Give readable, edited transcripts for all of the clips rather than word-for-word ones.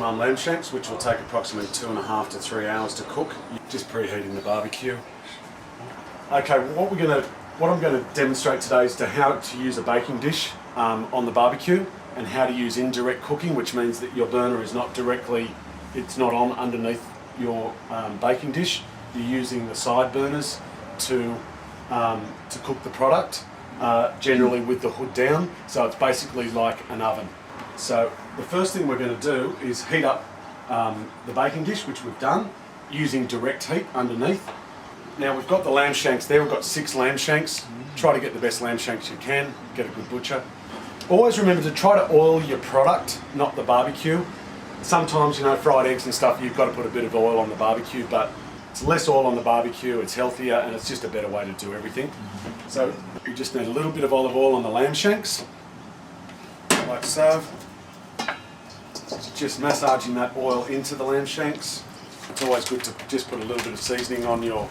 Massman Lamb shanks, which will take approximately 2.5 to 3 hours to cook. Just preheating the barbecue. Okay, what I'm going to demonstrate today is how to use a baking dish on the barbecue, and how to use indirect cooking, which means that your burner is not on underneath your baking dish. You're using the side burners to cook the product, generally with the hood down, so it's basically like an oven. So the first thing we're going to do is heat up the baking dish, which we've done, using direct heat underneath. Now we've got the lamb shanks there, we've got 6 lamb shanks. Try to get the best lamb shanks you can, get a good butcher. Always remember to try to oil your product, not the barbecue. Sometimes, fried eggs and stuff, you've got to put a bit of oil on the barbecue, but it's less oil on the barbecue, it's healthier, and it's just a better way to do everything. So you just need a little bit of olive oil on the lamb shanks, like so. Just massaging that oil into the lamb shanks. It's always good to just put a little bit of seasoning on your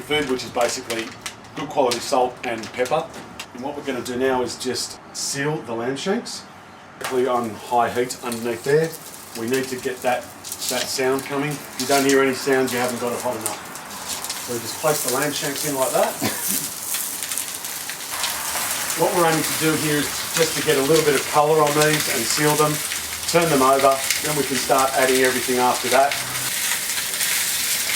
food, which is basically good quality salt and pepper. And what we're going to do now is just seal the lamb shanks on high heat underneath there. We need to get that sound coming. If you don't hear any sounds, you haven't got it hot enough. So we just place the lamb shanks in like that. What we're aiming to do here is just to get a little bit of colour on these and seal them, turn them over, then we can start adding everything after that.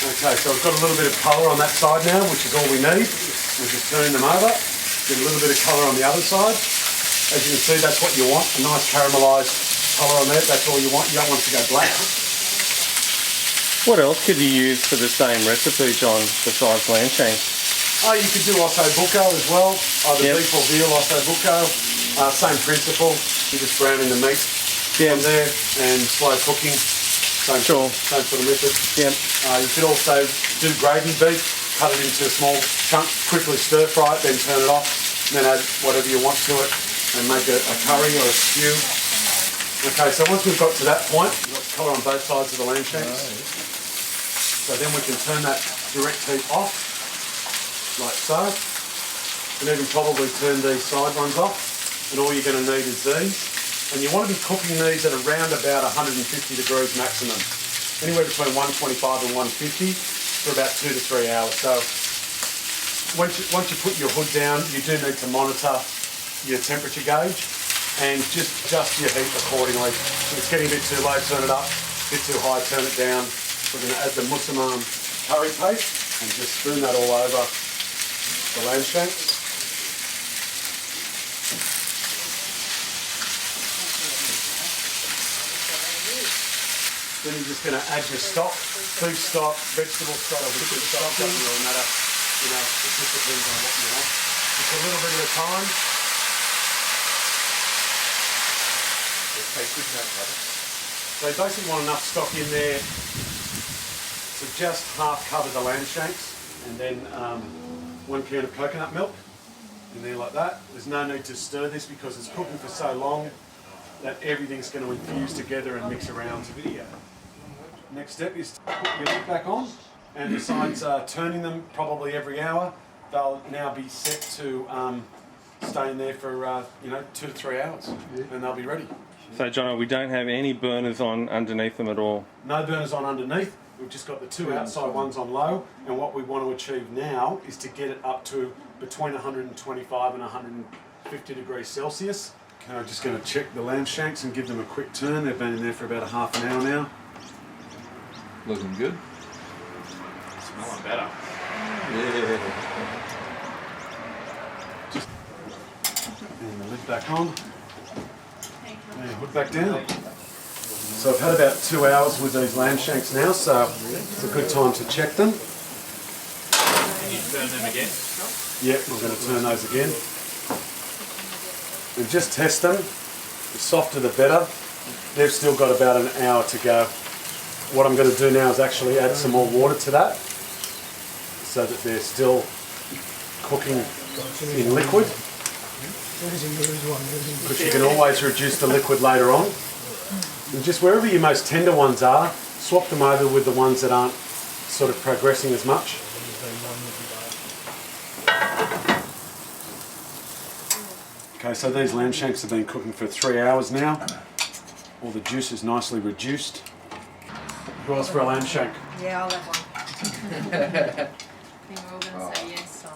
Okay, so we've got a little bit of colour on that side now, which is all we need. We're just turning them over, get a little bit of colour on the other side. As you can see, that's what you want, a nice caramelised colour on there, that's all you want. You don't want it to go black. What else could you use for the same recipe, John, besides lamb shanks? Oh, you could do osso buco as well, either beef or veal osso buco. Same principle, you're just browning the meat from there and slow cooking. Same sort of method. Yep. You could also do gravy beef, cut it into small chunks, quickly stir fry it, then turn it off, and then add whatever you want to it and make a curry or a stew. Okay, so once we've got to that point, we've got colour on both sides of the lamb shanks. So then we can turn that direct heat off, like so. You can even probably turn these side ones off, and all you're going to need is these. And you want to be cooking these at around about 150 degrees maximum. Anywhere between 125 and 150 for about 2 to 3 hours. So once you put your hood down, you do need to monitor your temperature gauge and just adjust your heat accordingly. If it's getting a bit too low, turn it up. A bit too high, turn it down. We're going to add the Massman curry paste and just spoon that all over the lamb shanks. Then you're just going to add your stock, beef stock, vegetable stock, chicken stock, doesn't really matter. It just depends on what you want. Just a little bit at a time. So you basically want enough stock in there to just half cover the lamb shanks, and then 1 can of coconut milk in there like that. There's no need to stir this because it's cooking for so long that everything's going to infuse together and mix around. Next step is to put your lid back on, and besides turning them probably every hour, they'll now be set to stay in there for 2 to 3 hours, and they'll be ready. So, John, we don't have any burners on underneath them at all? No burners on underneath. We've just got the 2 outside ones on low, and what we want to achieve now is to get it up to between 125 and 150 degrees Celsius. Okay, I'm just going to check the lamb shanks and give them a quick turn. They've been in there for about a half an hour now. Looking good. Smelling better. Yeah. Just and the lid back on. And hood back down. So I've had about 2 hours with these lamb shanks now, so it's a good time to check them. Can you turn them again? Yep, we're going to turn those again. And just test them. The softer the better. They've still got about an hour to go. What I'm going to do now is actually add some more water to that so that they're still cooking in liquid. Because you can always reduce the liquid later on. And just wherever your most tender ones are, swap them over with the ones that aren't sort of progressing as much. Okay, so these lamb shanks have been cooking for 3 hours now. All the juice is nicely reduced. Who else for a lamb shank? Yeah, I'll have one. I think we're all going to say yes. So.